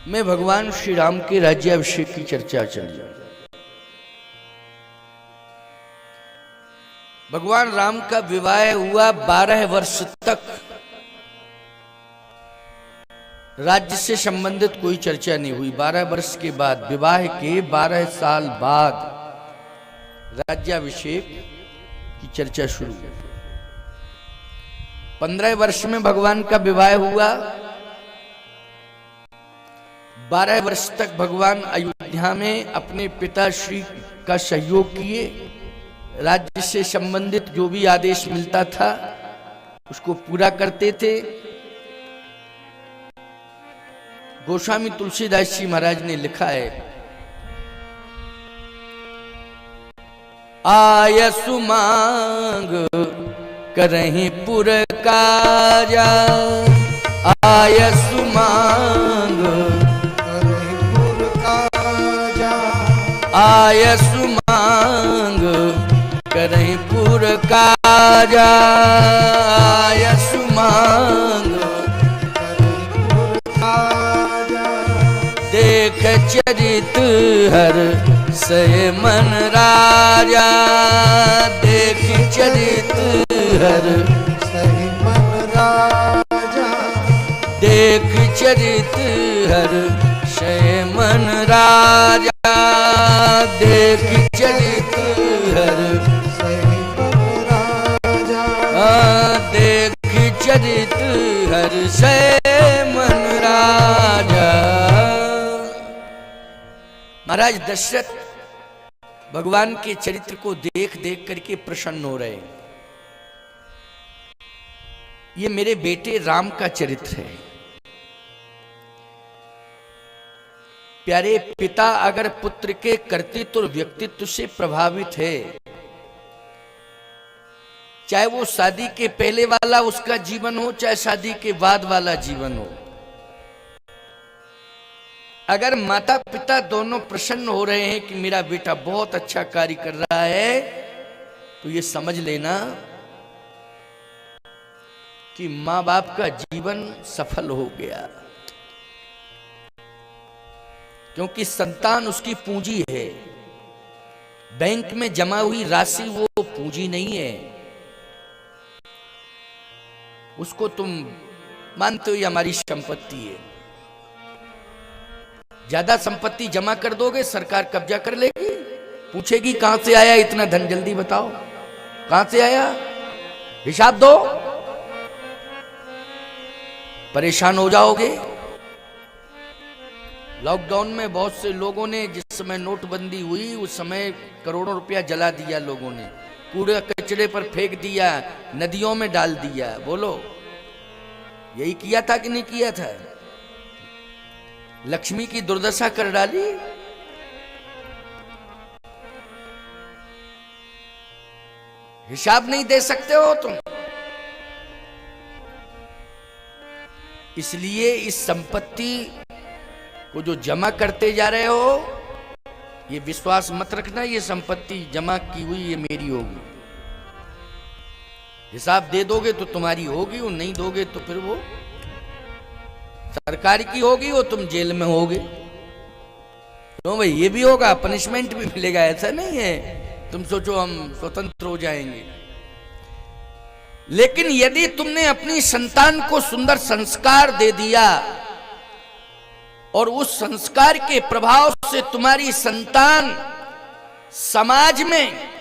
में भगवान श्री राम के राज्याभिषेक की चर्चा चली। भगवान राम का विवाह हुआ, 12 वर्ष तक राज्य से संबंधित कोई चर्चा नहीं हुई। 12 वर्ष के बाद, विवाह के 12 साल बाद राज्याभिषेक की चर्चा शुरू हुई। 15 वर्ष में भगवान का विवाह हुआ। 12 वर्ष तक भगवान अयोध्या में अपने पिताश्री का सहयोग किए। राज्य से संबंधित जो भी आदेश मिलता था उसको पूरा करते थे। गोस्वामी तुलसीदास जी महाराज ने लिखा है, आयसु मांग करहि पुर कार्या, आयसु मांग करहि पुर कार्या, आयसु मांग करहि पुर कार्या, आयसु मांग देख चरित हर सय मन राजा, देख चरित हर सही मन राजा, देख चरित हर सय मन राजा, देख चरित हर सही मन राजा, देख चरित हर सय मन राजा। महाराज दशरथ भगवान के चरित्र को देख देख करके प्रसन्न हो रहे हैं। ये मेरे बेटे राम का चरित्र है। प्यारे पिता अगर पुत्र के कर्तृत्व और व्यक्तित्व से प्रभावित है, चाहे वो शादी के पहले वाला उसका जीवन हो, चाहे शादी के बाद वाला जीवन हो, अगर माता पिता दोनों प्रसन्न हो रहे हैं कि मेरा बेटा बहुत अच्छा कार्य कर रहा है, तो ये समझ लेना कि मां बाप का जीवन सफल हो गया। क्योंकि संतान उसकी पूंजी है। बैंक में जमा हुई राशि वो पूंजी नहीं है। उसको तुम मानते हो ये हमारी संपत्ति है। ज्यादा संपत्ति जमा कर दोगे सरकार कब्जा कर लेगी, पूछेगी कहां से आया इतना धन, जल्दी बताओ कहां से आया, हिसाब दो, परेशान हो जाओगे। लॉकडाउन में बहुत से लोगों ने, जिस समय नोटबंदी हुई उस समय करोड़ों रुपया जला दिया लोगों ने, कूड़े कचरे पर फेंक दिया, नदियों में डाल दिया। बोलो यही किया था कि नहीं किया था? लक्ष्मी की दुर्दशा कर डाली। हिसाब नहीं दे सकते हो तुम। इसलिए इस संपत्ति को जो जमा करते जा रहे हो, ये विश्वास मत रखना ये संपत्ति जमा की हुई ये मेरी होगी। हिसाब दे दोगे तो तुम्हारी होगी, और नहीं दोगे तो फिर वो सरकार की होगी, वो तुम जेल में होगे। तो भाई ये भी होगा, पनिशमेंट भी मिलेगा। ऐसा नहीं है तुम सोचो हम स्वतंत्र हो जाएंगे। लेकिन यदि तुमने अपनी संतान को सुंदर संस्कार दे दिया और उस संस्कार के प्रभाव से तुम्हारी संतान समाज में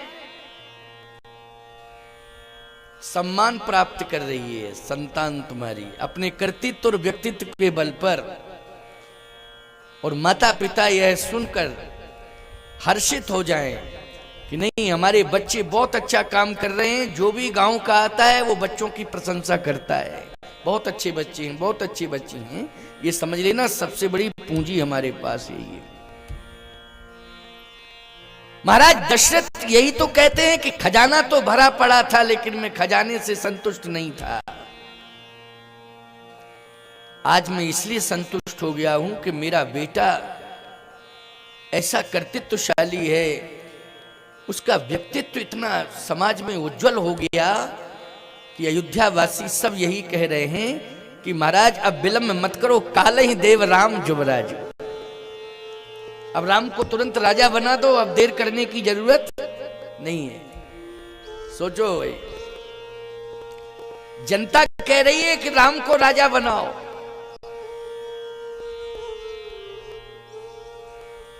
सम्मान प्राप्त कर रही है, संतान तुम्हारी अपने कर्तृत्व और व्यक्तित्व के बल पर, और माता पिता यह सुनकर हर्षित हो जाएं कि नहीं हमारे बच्चे बहुत अच्छा काम कर रहे हैं, जो भी गांव का आता है वो बच्चों की प्रशंसा करता है, बहुत अच्छे बच्चे हैं, बहुत अच्छे बच्चे हैं। ये समझ लेना सबसे बड़ी पूंजी हमारे पास यही है। महाराज दशरथ यही तो कहते हैं कि खजाना तो भरा पड़ा था, लेकिन मैं खजाने से संतुष्ट नहीं था। आज मैं इसलिए संतुष्ट हो गया हूं कि मेरा बेटा ऐसा कर्तृत्वशाली है, उसका व्यक्तित्व इतना समाज में उज्जवल हो गया कि अयोध्या वासी सब यही कह रहे हैं कि महाराज अब विलंब मत करो, काल ही देव राम जुबराज। अब राम को तुरंत राजा बना दो, अब देर करने की जरूरत नहीं है। सोचो भाई, जनता कह रही है कि राम को राजा बनाओ।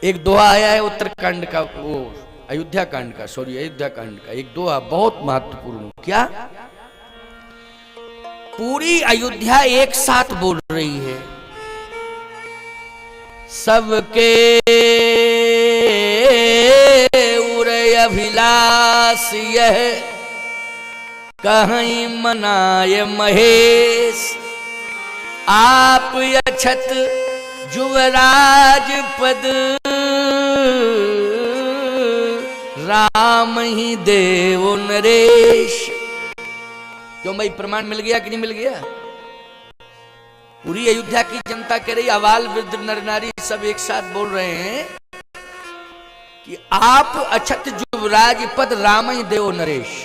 एक दोहा आया है उत्तरकांड का, वो अयोध्या कांड का, सॉरी अयोध्या कांड का एक दोहा बहुत महत्वपूर्ण। क्या? पूरी अयोध्या एक साथ बोल रही है, सबके उरे अभिलाष यह कहीं मनाय महेश, आप अछत जुवराज पद राम ही देव नरेश। क्यों भाई, प्रमाण मिल गया कि नहीं मिल गया? पूरी अयोध्या की जनता कह रही, अवाल वृद्ध नर नारी सब एक साथ बोल रहे हैं कि आप अछत जुवराज पद राम ही देव नरेश।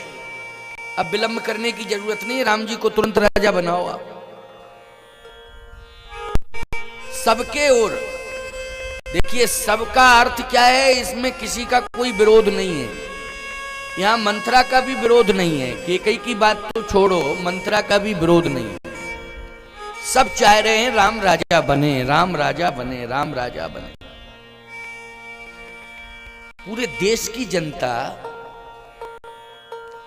अब विलंब करने की जरूरत नहीं, राम जी को तुरंत राजा बनाओ आप। सबके ओर, देखिए सबका अर्थ क्या है, इसमें किसी का कोई विरोध नहीं है। यहां मंथरा का भी विरोध नहीं है, केकई की बात तो छोड़ो, मंथरा का भी विरोध नहीं है। सब चाह रहे हैं राम राजा बने, राम राजा बने, राम राजा बने। पूरे देश की जनता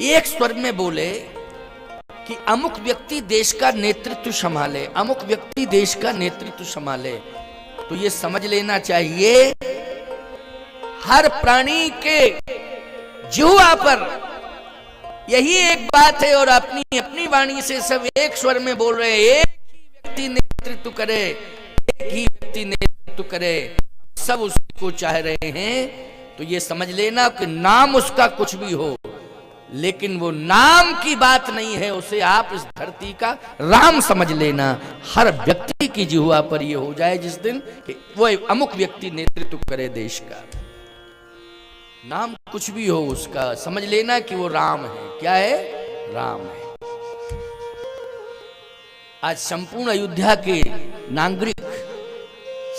एक स्वर में बोले कि अमुक व्यक्ति देश का नेतृत्व संभाले, अमुक व्यक्ति देश का नेतृत्व संभाले, तो ये समझ लेना चाहिए हर प्राणी के जिह्वा पर यही एक बात है, और अपनी अपनी वाणी से सब एक स्वर में बोल रहे हैं, एक ही व्यक्ति नेतृत्व करे, एक ही व्यक्ति नेतृत्व करे, सब उसको चाह रहे हैं। तो ये समझ लेना कि नाम उसका कुछ भी हो, लेकिन वो नाम की बात नहीं है, उसे आप इस धरती का राम समझ लेना। हर व्यक्ति की जिह्वा पर ये हो जाए जिस दिन कि वो अमुक व्यक्ति नेतृत्व करे देश का, नाम कुछ भी हो उसका, समझ लेना कि वो राम है। क्या है? राम है। आज संपूर्ण अयोध्या के नागरिक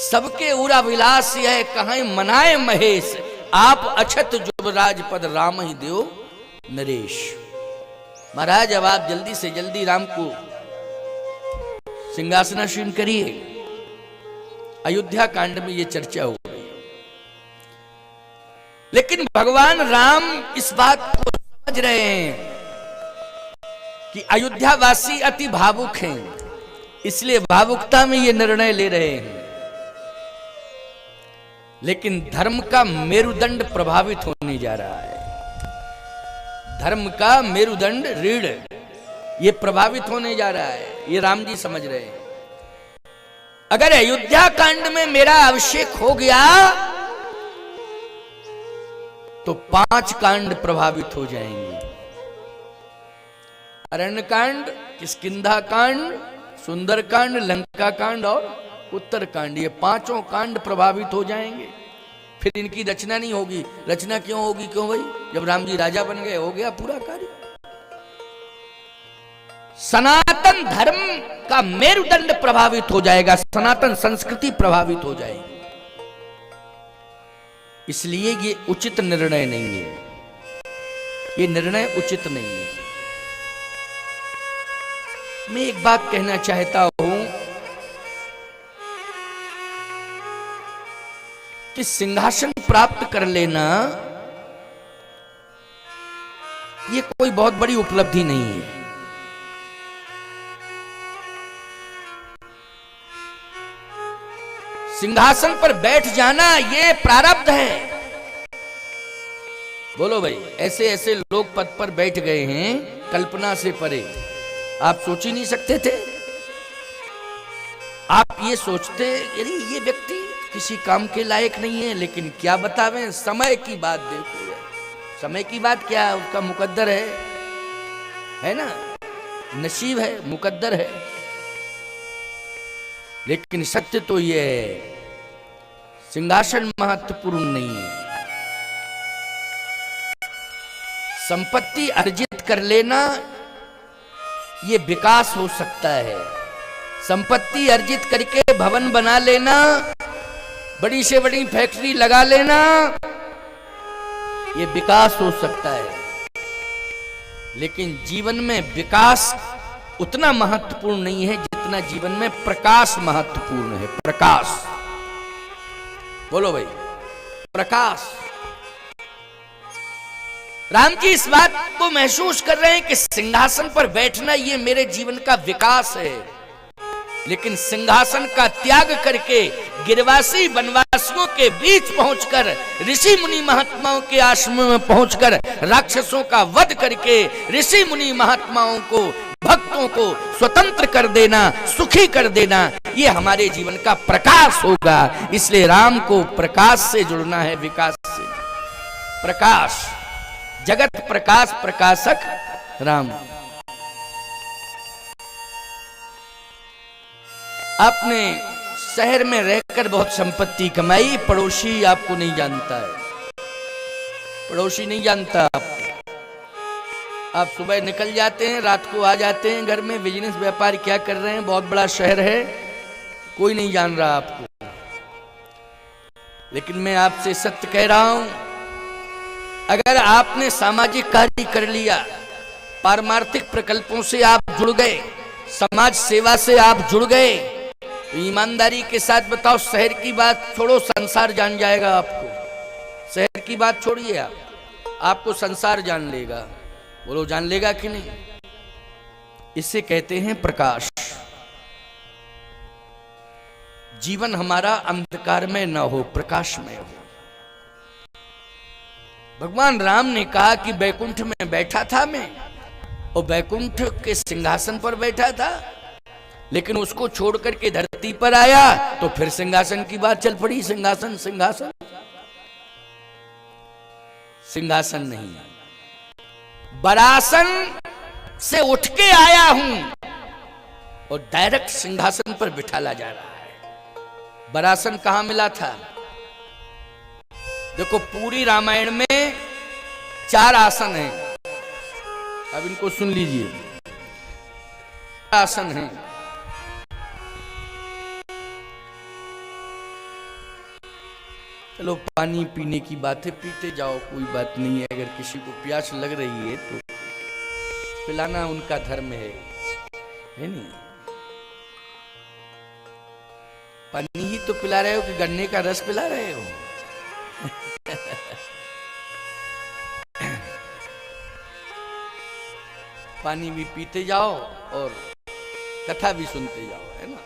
सबके उरा विलास यह कहां मनाए महेश, आप अछत जुबराज पद राम ही देव नरेश। महाराज अब आप जल्दी से जल्दी राम को सिंहासनासीन करिए। अयोध्या कांड में ये चर्चा हो गई, लेकिन भगवान राम इस बात को समझ रहे हैं कि अयोध्या वासी अति भावुक हैं, इसलिए भावुकता में ये निर्णय ले रहे हैं। लेकिन धर्म का मेरुदंड प्रभावित होने जा रहा है, धर्म का मेरुदंड रीढ़ ये प्रभावित होने जा रहा है, ये राम जी समझ रहे हैं। अगर अयोध्या कांड में मेरा अभिषेक हो गया तो 5 कांड प्रभावित हो जाएंगे। अरण्य कांड, किष्किंधा कांड, सुंदर कांड, लंका कांड और उत्तर कांड, ये 5 कांड प्रभावित हो जाएंगे। फिर इनकी रचना नहीं होगी। रचना क्यों होगी? क्यों भाई, जब राम जी राजा बन गए हो गया पूरा कार्य। सनातन धर्म का मेरुदंड प्रभावित हो जाएगा, सनातन संस्कृति प्रभावित हो जाएगी। इसलिए ये उचित निर्णय नहीं है, ये निर्णय उचित नहीं है। मैं एक बात कहना चाहता हूं कि सिंहासन प्राप्त कर लेना ये कोई बहुत बड़ी उपलब्धि नहीं है। सिंहासन पर बैठ जाना ये प्रारब्ध है। बोलो भाई, ऐसे ऐसे लोग पद पर बैठ गए हैं कल्पना से परे, आप सोच ही नहीं सकते थे। आप ये सोचते यानी ये व्यक्ति किसी काम के लायक नहीं है, लेकिन क्या बतावें, समय की बात देखो, समय की बात क्या, उसका मुकद्दर है ना, नसीब है, मुकद्दर है। लेकिन सत्य तो यह है, सिंहासन महत्वपूर्ण नहीं है। संपत्ति अर्जित कर लेना ये विकास हो सकता है, संपत्ति अर्जित करके भवन बना लेना, बड़ी से बड़ी फैक्ट्री लगा लेना, ये विकास हो सकता है, लेकिन जीवन में विकास उतना महत्वपूर्ण नहीं है जितना जीवन में प्रकाश महत्वपूर्ण है। प्रकाश, बोलो भाई, प्रकाश। राम जी इस बात को महसूस कर रहे हैं कि सिंहासन पर बैठना ये मेरे जीवन का विकास है, लेकिन सिंहासन का त्याग करके गिरवासी वनवासियों के बीच पहुंचकर, ऋषि मुनि महात्माओं के आश्रम में पहुंचकर राक्षसों का वध करके ऋषि मुनि महात्माओं को, भक्तों को स्वतंत्र कर देना, सुखी कर देना, ये हमारे जीवन का प्रकाश होगा। इसलिए राम को प्रकाश से जुड़ना है, विकास से। प्रकाश, जगत प्रकाश प्रकाशक राम। आपने शहर में रहकर बहुत संपत्ति कमाई, पड़ोसी आपको नहीं जानता है, पड़ोसी नहीं जानता आपको। आप सुबह निकल जाते हैं, रात को आ जाते हैं घर में, बिजनेस व्यापार क्या कर रहे हैं, बहुत बड़ा शहर है, कोई नहीं जान रहा आपको। लेकिन मैं आपसे सत्य कह रहा हूं, अगर आपने सामाजिक कार्य कर लिया, पारमार्थिक प्रकल्पों से आप जुड़ गए, समाज सेवा से आप जुड़ गए, तो ईमानदारी के साथ बताओ, शहर की बात छोड़ो, संसार जान जाएगा आपको। शहर की बात छोड़िए, आपको संसार जान लेगा। बोलो, जान लेगा कि नहीं? इसे कहते हैं प्रकाश। जीवन हमारा अंधकार में न हो, प्रकाश में हो। भगवान राम ने कहा कि बैकुंठ में बैठा था मैं, और बैकुंठ के सिंहासन पर बैठा था, लेकिन उसको छोड़ करके धरती पर आया तो फिर सिंहासन की बात चल पड़ी। सिंहासन, सिंहासन, सिंहासन नहीं, बरासन से उठ के आया हूं और डायरेक्ट सिंहासन पर बिठाला जा रहा है। बरासन कहां मिला था? देखो, पूरी रामायण में 4 आसन हैं, अब इनको सुन लीजिए। आसन हैं, चलो पानी पीने की बात है, पीते जाओ, कोई बात नहीं है। अगर किसी को प्यास लग रही है तो पिलाना उनका धर्म है नहीं? पानी ही तो पिला रहे हो कि गन्ने का रस पिला रहे हो? पानी भी पीते जाओ और कथा भी सुनते जाओ, है ना?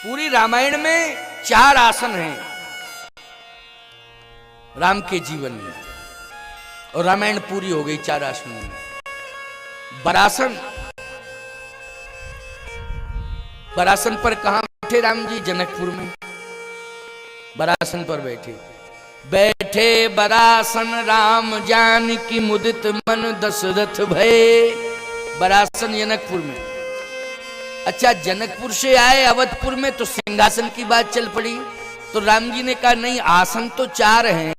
पूरी रामायण में 4 आसन हैं राम के जीवन में, और रामायण पूरी हो गई 4 आसनों में। बरासन, बरासन पर कहां बैठे राम जी? जनकपुर में बरासन पर बैठे। बैठे बरासन राम जानकी मुदित मन दशरथ भय। बरासन जनकपुर में। अच्छा, जनकपुर से आए अवधपुर में तो सिंहासन की बात चल पड़ी। तो राम जी ने कहा नहीं, आसन तो 4 हैं,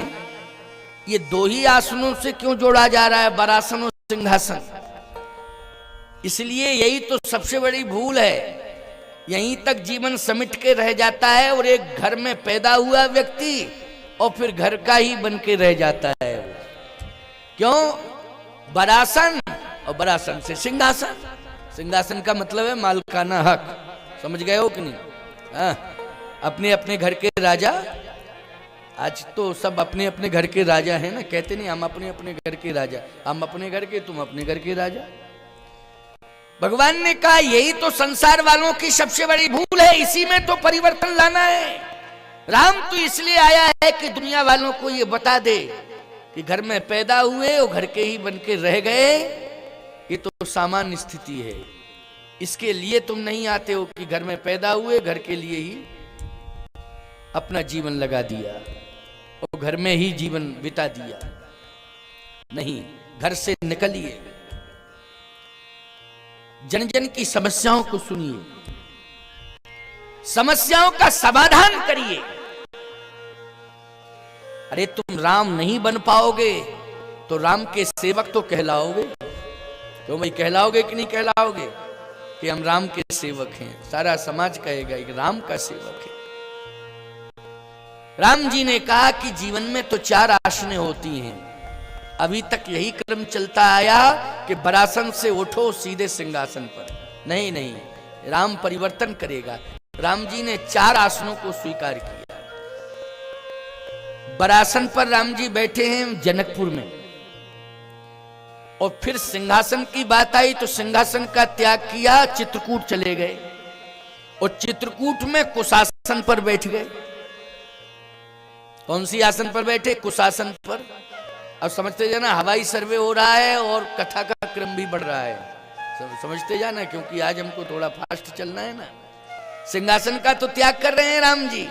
ये 2 ही आसनों से क्यों जोड़ा जा रहा है, बरासन और सिंहासन? इसलिए यही तो सबसे बड़ी भूल है, यहीं तक जीवन समिट के रह जाता है, और एक घर में पैदा हुआ व्यक्ति और फिर घर का ही बन के रह जाता है। क्यों? बरासन, और बरासन से सिंहासन। सिंहासन का मतलब है मालकाना हक, समझ गए हो कि नहीं? अपने अपने घर के राजा, आज तो सब अपने अपने घर के राजा हैं ना, कहते नहीं हम अपने अपने घर के राजा, हम अपने घर के, तुम अपने घर के राजा। भगवान ने कहा यही तो संसार वालों की सबसे बड़ी भूल है, इसी में तो परिवर्तन लाना है। राम तो इसलिए आया है कि दुनिया वालों को ये बता दे कि घर में पैदा हुए और घर के ही बन के रह गए, ये तो सामान्य स्थिति है। इसके लिए तुम नहीं आते हो कि घर में पैदा हुए, घर के लिए ही अपना जीवन लगा दिया और घर में ही जीवन बिता दिया। नहीं, घर से निकलिए, जन जन की समस्याओं को सुनिए, समस्याओं का समाधान करिए। अरे तुम राम नहीं बन पाओगे तो राम के सेवक तो कहलाओगे, तो भाई कहलाओगे कि नहीं कहलाओगे कि हम राम के सेवक हैं? सारा समाज कहेगा कि राम का सेवक है। राम जी ने कहा कि जीवन में तो 4 आसनें होती हैं, अभी तक यही क्रम चलता आया कि बरासन से उठो सीधे सिंहासन पर। नहीं नहीं, राम परिवर्तन करेगा। राम जी ने 4 आसनों को स्वीकार किया। बरासन पर राम जी बैठे हैं जनकपुर में, और फिर सिंहासन की बात आई तो सिंहासन का त्याग किया, चित्रकूट चले गए, और चित्रकूट में कुशासन पर बैठ गए। कौन सी आसन पर बैठे? कुशासन पर। अब समझते जाना, हवाई सर्वे हो रहा है और कथा का क्रम भी बढ़ रहा है। समझते जाना, क्योंकि आज हमको थोड़ा फास्ट चलना है ना। सिंहासन का तो त्याग कर रहे हैं राम जी,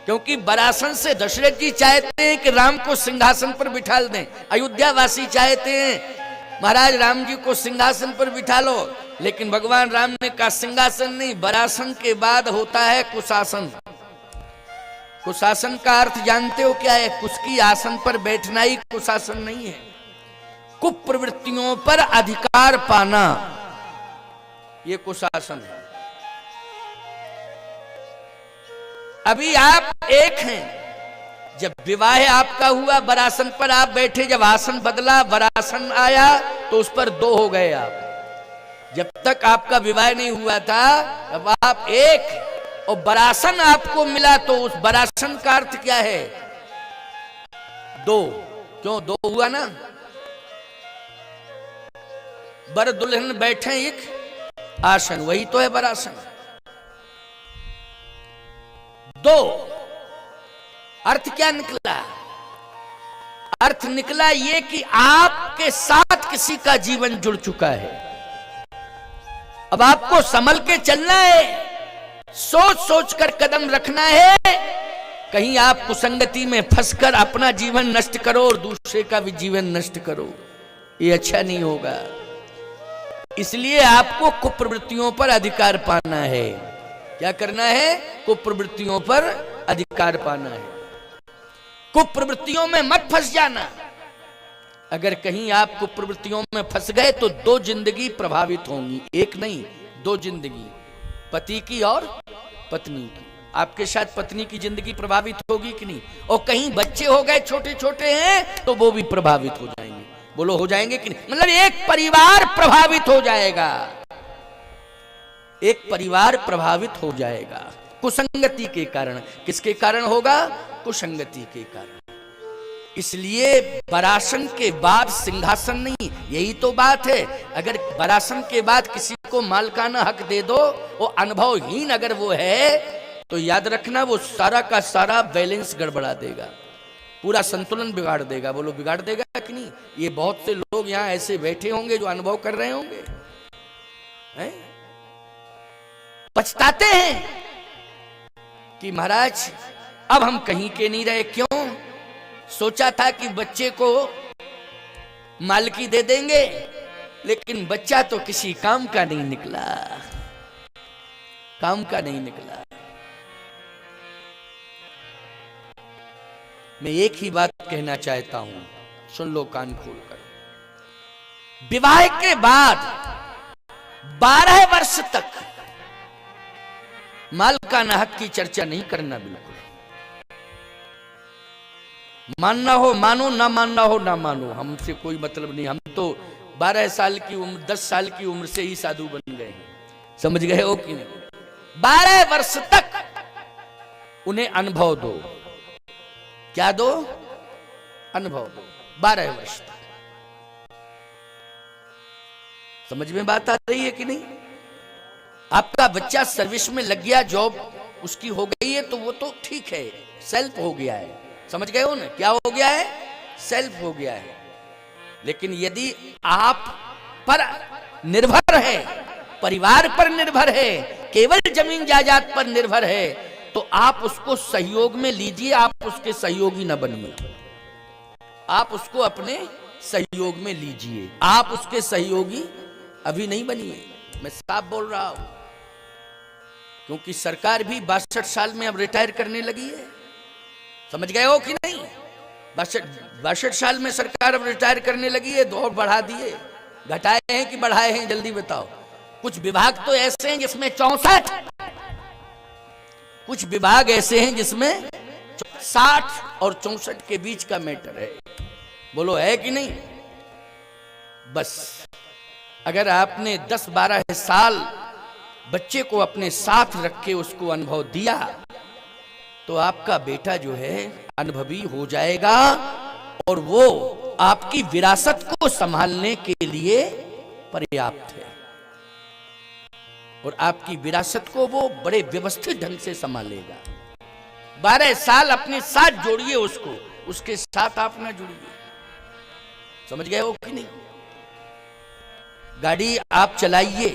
क्योंकि बरासन से दशरथ जी चाहते हैं कि राम को सिंहासन पर बिठा दें। अयोध्या वासी चाहते हैं महाराज राम जी को सिंहासन पर बिठा लो, लेकिन भगवान राम ने कहा सिंहासन नहीं, बरासन के बाद होता है कुशासन। कुशासन का अर्थ जानते हो क्या है? कुछ की आसन पर बैठना ही कुशासन नहीं है। कुप्रवृत्तियों पर अधिकार पाना, ये कुशासन है। अभी आप एक हैं, जब विवाह आपका हुआ बरासन पर आप बैठे, जब आसन बदला बरासन आया तो उस पर 2 हो गए आप। जब तक आपका विवाह नहीं हुआ था अब आप एक, और बरासन आपको मिला तो उस बरासन का अर्थ क्या है? 2। क्यों 2 हुआ ना? बर दुल्हन बैठे एक आसन, वही तो है बरासन। 2 अर्थ क्या निकला? अर्थ निकला ये कि आपके साथ किसी का जीवन जुड़ चुका है। अब आपको संभल के चलना है, सोच सोच कर कदम रखना है। कहीं आप कुसंगति में फंसकर अपना जीवन नष्ट करो और दूसरे का भी जीवन नष्ट करो, ये अच्छा नहीं होगा। इसलिए आपको कुप्रवृत्तियों पर अधिकार पाना है। क्या करना है? कुप्रवृत्तियों पर अधिकार पाना है। कुप्रवृत्तियों में मत फंस जाना। अगर कहीं आप कुप्रवृत्तियों में फंस गए तो 2 जिंदगी प्रभावित होंगी, एक नहीं 2 जिंदगी, पति की और पत्नी की। आपके साथ पत्नी की जिंदगी प्रभावित होगी कि नहीं? और कहीं बच्चे हो गए छोटे छोटे हैं तो वो भी प्रभावित हो जाएंगे। बोलो हो जाएंगे कि नहीं? मतलब एक परिवार प्रभावित हो जाएगा, एक परिवार प्रभावित हो जाएगा कुसंगति के कारण। किसके कारण होगा? कुसंगति के कारण। इसलिए बरासन के बाद सिंहासन नहीं, यही तो बात है। अगर बरासन के बाद किसी को मालिकाना हक दे दो, वो अनुभवहीन अगर वो है, तो याद रखना वो सारा का सारा बैलेंस गड़बड़ा देगा, पूरा संतुलन बिगाड़ देगा। बोलो बिगाड़ देगा कि नहीं? ये बहुत से लोग यहाँ ऐसे बैठे होंगे जो अनुभव कर रहे होंगे, हैं? पछताते हैं कि महाराज अब हम कहीं के नहीं रहे। क्यों? सोचा था कि बच्चे को मालकी दे देंगे, लेकिन बच्चा तो किसी काम का नहीं निकला, काम का नहीं निकला। मैं एक ही बात कहना चाहता हूं, सुन लो कान खोलकर। विवाह के बाद 12 वर्ष तक मालिकाना हक की चर्चा नहीं करना। बिल्कुल मानना हो मानो, ना मानना हो ना मानो, हमसे कोई मतलब नहीं। हम तो 12 साल की उम्र 10 साल की उम्र से ही साधु बन गए हैं। समझ गए हो कि नहीं? 12 वर्ष तक उन्हें अनुभव दो। क्या दो? अनुभव दो। 12 वर्ष तक। समझ में बात आ रही है कि नहीं? आपका बच्चा सर्विस में लग गया, जॉब उसकी हो गई है, तो वो तो ठीक है, सेल्फ हो गया है। समझ गए हो ना? क्या हो गया है? सेल्फ हो गया है। लेकिन यदि आप पर निर्भर है, परिवार पर निर्भर है, केवल जमीन जायदाद पर निर्भर है, तो आप उसको सहयोग में लीजिए, आप उसके सहयोगी न बनिए। आप उसको अपने सहयोग में लीजिए, आप उसके सहयोगी अभी नहीं बनिए। मैं साफ बोल रहा हूं, क्योंकि सरकार भी 62 साल में अब रिटायर करने लगी है। समझ गए हो कि नहीं? 62 साल में सरकार अब रिटायर करने लगी है, दौर बढ़ा दिए। घटाए हैं कि बढ़ाए हैं, जल्दी बताओ। कुछ विभाग तो ऐसे हैं जिसमें 64, कुछ विभाग ऐसे हैं जिसमें 60 और 64 के बीच का मैटर है। बोलो है कि नहीं? बस अगर आपने 10-12 साल बच्चे को अपने साथ रख के उसको अनुभव दिया तो आपका बेटा जो है अनुभवी हो जाएगा और वो आपकी विरासत को संभालने के लिए पर्याप्त है। और आपकी विरासत को वो बड़े व्यवस्थित ढंग से संभालेगा। 12 साल अपने साथ जोड़िए उसको, उसके साथ आप ना जुड़िए। समझ गए हो कि नहीं? गाड़ी आप चलाइए,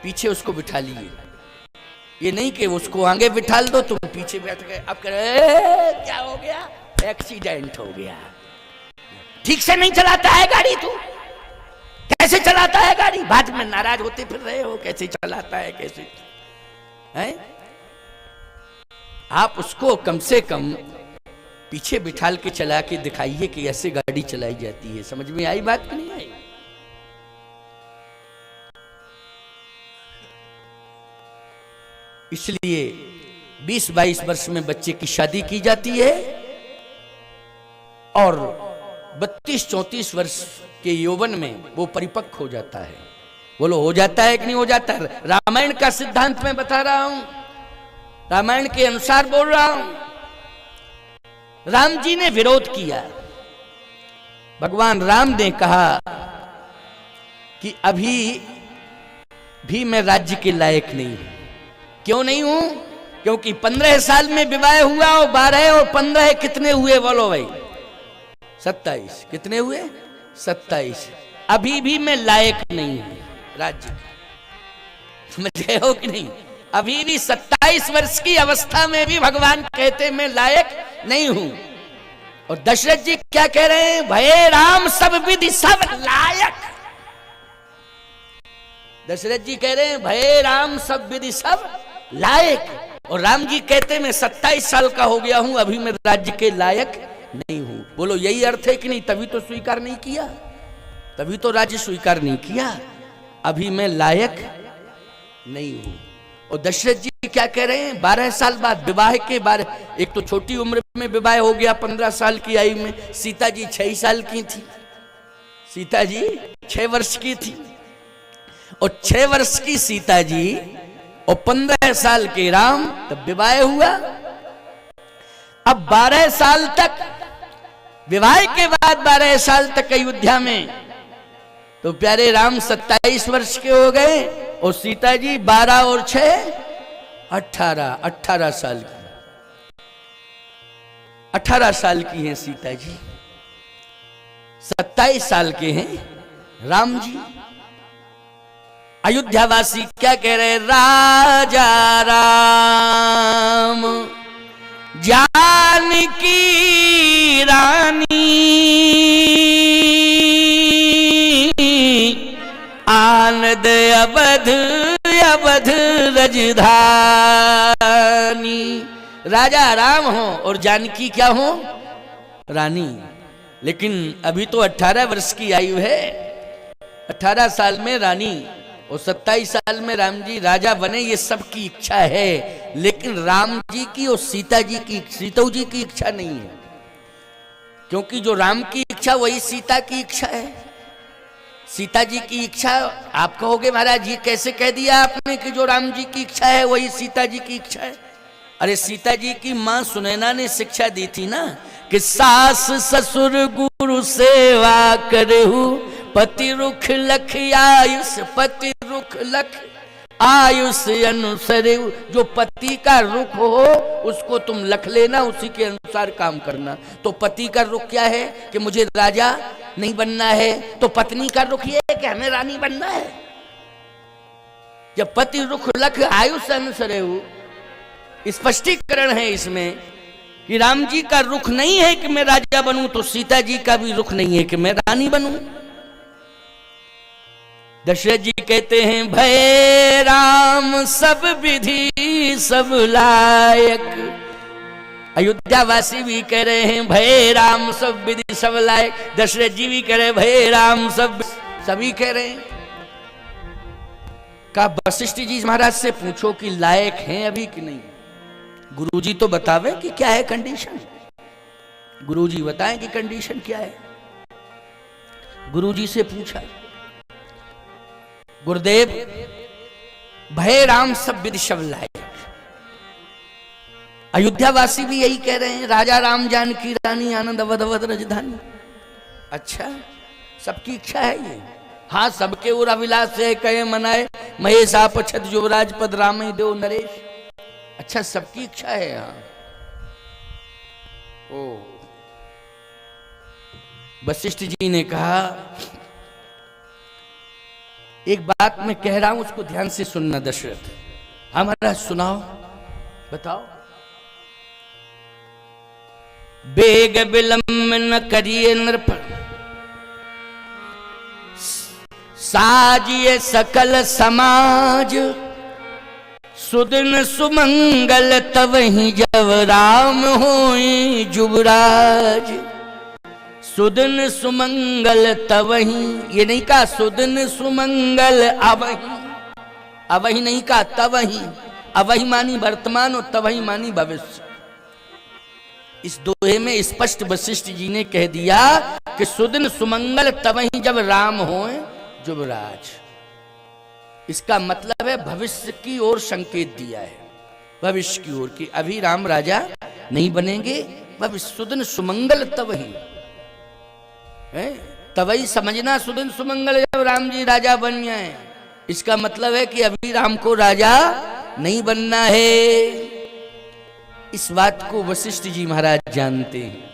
पीछे उसको बिठा लिए। ये नहीं कि उसको आगे बिठा दो, तुम पीछे बैठ गए, अब कह रहे क्या हो गया, एक्सीडेंट हो गया। ठीक से नहीं चलाता है गाड़ी, तू कैसे चलाता है गाड़ी? बाद में नाराज होते फिर रहे हो, कैसे चलाता है, कैसे है? आप उसको कम से कम पीछे बिठाल के चला के दिखाइए कि ऐसे गाड़ी चलाई जाती है। समझ में आई बात कि नहीं आई? इसलिए 20-22 वर्ष में बच्चे की शादी की जाती है और 32-34 वर्ष के यौवन में वो परिपक्व हो जाता है। बोलो हो जाता है कि नहीं हो जाता है? रामायण का सिद्धांत मैं बता रहा हूं, रामायण के अनुसार बोल रहा हूं। राम जी ने विरोध किया। भगवान राम ने कहा कि अभी भी मैं राज्य के लायक नहीं हूं। क्यों नहीं हूं? क्योंकि 15 साल में विवाह हुआ और 12 और 15 कितने हुए बोलो भाई? 27। कितने हुए? 27। अभी भी मैं लायक नहीं हूं राज्य का। समझ गए हो कि नहीं? अभी भी 27 वर्ष की अवस्था में भी भगवान कहते मैं लायक नहीं हूं। और दशरथ जी क्या कह रहे हैं? भये राम सब विधि सब लायक। दशरथ जी कह रहे हैं भये राम सब विधि सब लायक। और राम जी कहते मैं 27 साल का हो गया हूं, अभी मैं राज्य के लायक नहीं हूं। बोलो यही अर्थ है कि नहीं? तभी तो स्वीकार नहीं किया, तभी तो राज्य स्वीकार नहीं किया। अभी मैं लायक नहीं हूं। और दशरथ जी क्या कह रहे हैं? 12 साल बाद विवाह के बारे, एक तो छोटी उम्र में विवाह हो गया 15 साल की आयु में। सीता जी 6 साल की थी, सीता जी 6 वर्ष की थी। और 6 वर्ष की सीता जी और 15 साल के राम, तब विवाह हुआ। अब 12 साल तक, विवाह के बाद 12 साल तक अयोध्या में, तो प्यारे राम 27 वर्ष के हो गए और सीता जी 12 और 6 18 साल की। 18 साल की हैं सीता जी, 27 साल के हैं राम जी। अयोध्यावासी क्या कह रहे? राजा राम जानकी रानी आनंद अवध अवध रजधानी। राजा राम हो और जानकी क्या हो? रानी। लेकिन अभी तो 18 वर्ष की आयु है, 18 साल में रानी और 27 साल में राम जी राजा बने, ये सबकी इच्छा है। लेकिन राम जी की और सीता जी की, सीता जी की इच्छा नहीं है। क्योंकि जो राम की इच्छा वही सीता की इच्छा है। सीता जी की इच्छा, आप कहोगे महाराज ये कैसे कह दिया आपने कि जो राम जी की इच्छा है वही सीता जी की इच्छा है? अरे सीता जी की मां सुनैना ने शिक्षा दी थी ना कि सास ससुर गुरु सेवा करहु पति रुख लख आयुष, पति रुख लख आयुष अनुसरे। जो पति का रुख हो उसको तुम लख लेना, उसी के अनुसार काम करना। तो पति का रुख क्या है कि मुझे राजा नहीं बनना है, तो पत्नी का रुख ये है कि हमें रानी बनना है। जब पति रुख लख आयुष अनुसरे, स्पष्टीकरण है इसमें कि राम जी का रुख नहीं है कि मैं राजा बनूं, तो सीता जी का भी रुख नहीं है कि मैं रानी बनूं। दशरथ जी कहते हैं भय राम सब विधि सब लायक। अयोध्यावासी भी कह रहे हैं भय राम सब विधि सब लायक। दशरथ जी भी कह रहे हैं भय राम सब सभी कह रहे हैं। का वशिष्ठ जी महाराज से पूछो कि लायक हैं अभी कि नहीं। गुरुजी तो बतावे कि क्या है कंडीशन। गुरुजी बताएं कि कंडीशन क्या है। गुरुजी से पूछा, गुरुदेव भय राम सब विधि शब लायक। अयोध्यावासी भी यही कह रहे हैं, राजा राम जानकी रानी आनंद अवध अवध राजधानी। अच्छा, सबकी इच्छा है ये। हाँ, सबके और अभिलाष है, कहे मनाए महेश आप छत युवराज पद राम ही देव नरेश। अच्छा, सबकी इच्छा है यहाँ। ओ वशिष्ठ जी ने कहा, एक बात मैं कह रहा हूं उसको ध्यान से सुनना दशरथ। हमारा सुनाओ, बताओ। बेग विलंब न करिए नृप, साजिए सकल समाज। सुदिन सुमंगल तब ही जब राम होई जुबराज। सुदिन सुमंगल तब ही, ये नहीं कहा सुदिन सुमंगल अवही, अवही नहीं कहा तब ही। अवही मानी वर्तमान और तब ही मानी भविष्य। इस दोहे में स्पष्ट वशिष्ठ जी ने कह दिया कि सुदिन सुमंगल तब ही जब राम होए जुबराज। इसका मतलब है भविष्य की ओर संकेत दिया है, भविष्य की ओर कि अभी राम राजा नहीं बनेंगे। भविष्य सुदिन सुमंगल तब ही, तभी समझना सुदिन सुमंगल जब राम जी राजा बन जाए। इसका मतलब है कि अभी राम को राजा नहीं बनना है। इस बात को वशिष्ठ जी महाराज जानते हैं।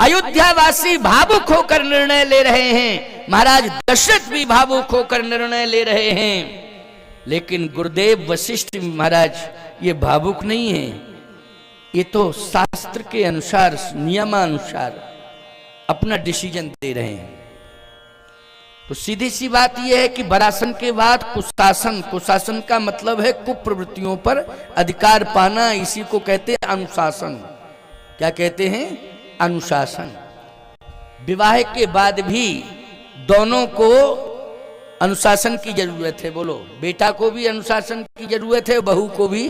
अयोध्यावासी भावुक होकर निर्णय ले रहे हैं, महाराज दशरथ भी भावुक होकर निर्णय ले रहे हैं। लेकिन गुरुदेव वशिष्ठ महाराज ये भावुक नहीं है, ये तो शास्त्र के अनुसार नियमानुसार अपना डिसीजन दे रहे हैं। तो सीधी सी बात यह है कि वरासन के बाद कुशासन, कुशासन का मतलब है कुप्रवृत्तियों पर अधिकार पाना। इसी को कहते हैं अनुशासन। क्या कहते हैं? अनुशासन। विवाह के बाद भी दोनों को अनुशासन की जरूरत है। बोलो, बेटा को भी अनुशासन की जरूरत है, बहू को भी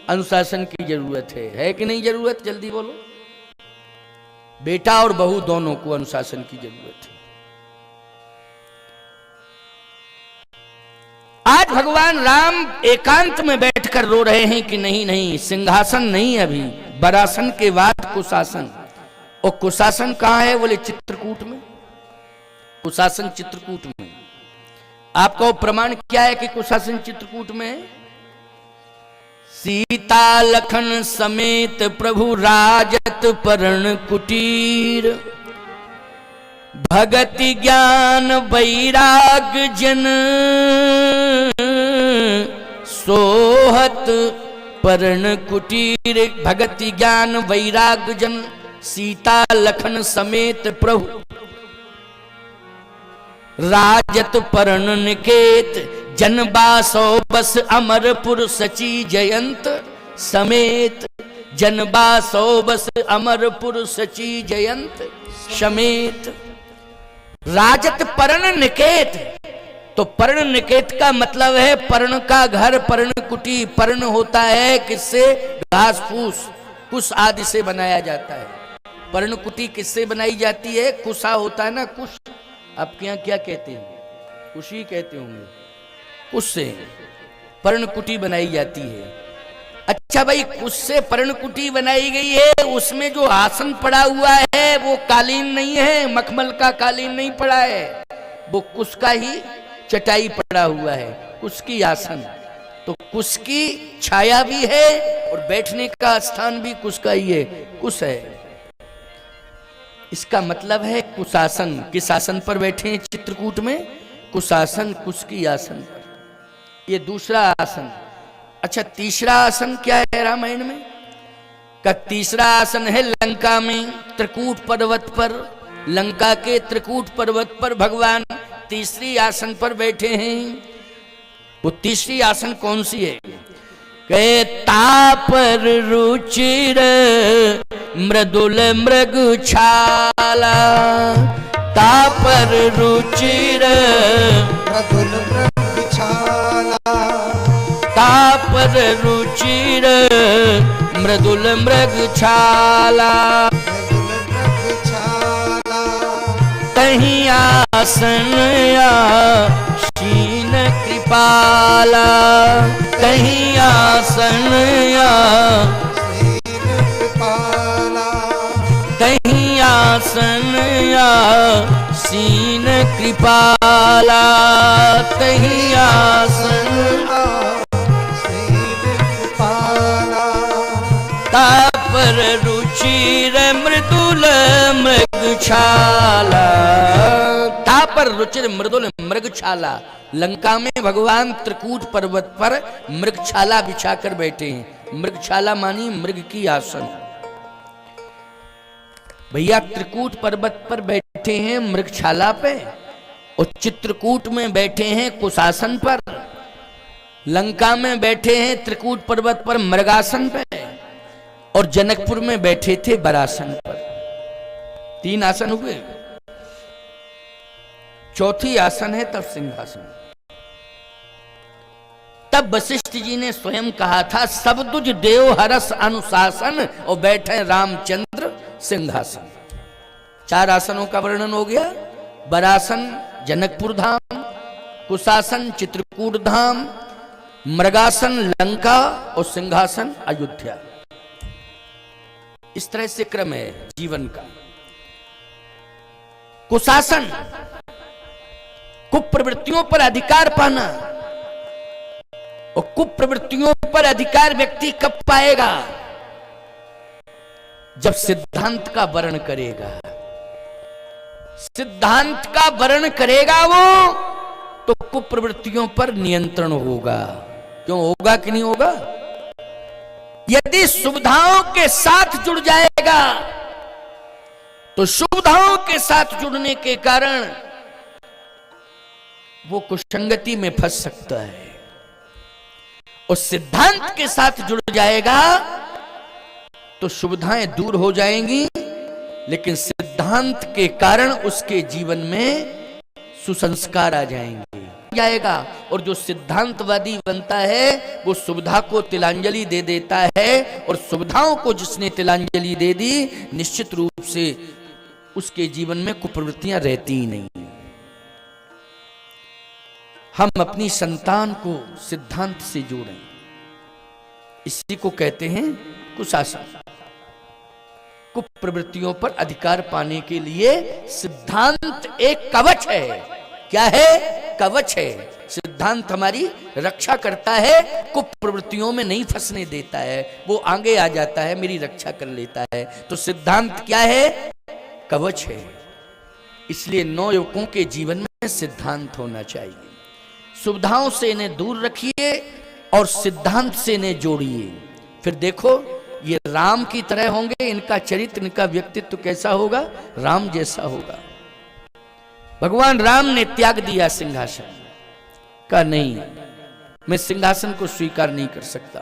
अनुशासन की जरूरत है कि नहीं जरूरत? जल्दी बोलो। बेटा और बहू दोनों को अनुशासन की जरूरत है। आज भगवान राम एकांत में बैठकर रो रहे हैं कि नहीं नहीं, सिंहासन नहीं, अभी वरासन के बाद कुशासन। और कुशासन कहां है? बोले चित्रकूट में। कुशासन चित्रकूट में। आपका प्रमाण क्या है कि कुशासन चित्रकूट में है? सीता लखन समेत प्रभु राजत पर्ण कुटीर। भगति ज्ञान वैराग जन सोहत पर्ण कुटीर। भगति ज्ञान वैराग जन सीता लखन समेत प्रभु राजत पर्ण निकेत। जनबासो बस अमरपुर सची जयंत समेत। जनबासो बस अमरपुर सची जयंत समेत। राजत पर्ण निकेत। तो पर्ण निकेत का मतलब है पर्ण का घर, पर्ण कुटी। पर्ण होता है किससे? घास फूस, कुश आदि से बनाया जाता है। पर्ण कुटी किससे बनाई जाती है? कुशा होता है ना, कुश। आपके यहाँ क्या कहते हैं? कुशी कहते होंगे। कुश से पर्णकुटी बनाई जाती है। अच्छा भाई, कुश से पर्णकुटी बनाई गई है, उसमें जो आसन पड़ा हुआ है वो कालीन नहीं है, मखमल का कालीन नहीं पड़ा है, वो कुश का ही चटाई पड़ा हुआ है, कुश की आसन। तो कुश की छाया भी है और बैठने का स्थान भी कुश का ही है, कुश है। इसका मतलब है कुशासन। किस आसन पर बैठे हैं चित्रकूट में? कुशासन, कुश की आसन पर। ये दूसरा आसन। अच्छा, तीसरा आसन क्या है रामायण में? का तीसरा आसन है लंका में त्रिकूट पर्वत पर। लंका के त्रिकूट पर्वत पर भगवान तीसरी आसन पर बैठे हैं। वो तीसरी आसन कौन सी है? कहे तापर रुचिर मृदुल मृग छाला। तापर रुचिर मृदुल मृगछाला तापर रुचिर मृदुल मृगछाला मृदुल मृगछाला तहीं आसन आसीन कृपाला तहीं आसन आसीन कृपाला तहीं आसन आसीन कृपाला तहीं आसन आसीन कृपाला तापर रुचिर मृदुल मृगछाला तापर रुचिर मृदुल मृगछाला लंका में भगवान त्रिकूट पर्वत पर मृगछाला बिछाकर बैठे हैं। मृगछाला मानी मृग की आसन। भैया त्रिकूट पर्वत पर बैठे हैं मृगछाला पे और चित्रकूट में बैठे हैं कुशासन पर। लंका में बैठे हैं त्रिकूट पर्वत पर मृगासन पे और जनकपुर में बैठे थे बरासन पर। 3 आसन हुए। चौथी आसन है तब सिंहासन। तब वशिष्ठ जी ने स्वयं कहा था सब तुझ देव हरस अनुशासन और बैठे रामचंद्र सिंहासन। 4 आसनों का वर्णन हो गया। बरासन जनकपुर धाम, कुशासन चित्रकूट धाम, मृगासन लंका और सिंहासन अयोध्या। इस तरह से क्रम है जीवन का। कुशासन कुप्रवृत्तियों पर अधिकार पाना। और कुप्रवृत्तियों पर अधिकार व्यक्ति कब पाएगा? जब सिद्धांत का वर्ण करेगा। सिद्धांत का वर्ण करेगा वो तो कुप्रवृत्तियों पर नियंत्रण होगा। क्यों होगा कि नहीं होगा? यदि सुविधाओं के साथ जुड़ जाएगा तो सुविधाओं के साथ जुड़ने के कारण वो कुसंगति में फंस सकता है। और सिद्धांत के साथ जुड़ जाएगा तो सुविधाएं दूर हो जाएंगी, लेकिन सिद्धांत के कारण उसके जीवन में सुसंस्कार आ जाएगा। और जो सिद्धांतवादी बनता है वो सुविधा को तिलांजलि दे देता है, और सुविधाओं को जिसने तिलांजलि दे दी निश्चित रूप से उसके जीवन में कुप्रवृत्तियां रहती ही नहीं। हम अपनी संतान को सिद्धांत से जोड़ें, इसी को कहते हैं कुशासन। कुप्रवृत्तियों पर अधिकार पाने के लिए सिद्धांत एक कवच है। क्या है? कवच है। सिद्धांत हमारी रक्षा करता है, कुप्रवृत्तियों में नहीं फंसने देता है। वो आगे आ जाता है, मेरी रक्षा कर लेता है। तो सिद्धांत क्या है? कवच है। इसलिए नवयुवकों के जीवन में सिद्धांत होना चाहिए। सुविधाओं से इन्हें दूर रखिए और सिद्धांत से इन्हें जोड़िए। फिर देखो ये राम की तरह होंगे। इनका चरित्र, इनका व्यक्तित्व कैसा होगा? राम जैसा होगा। भगवान राम ने त्याग दिया सिंहासन का। नहीं, मैं सिंहासन को स्वीकार नहीं कर सकता।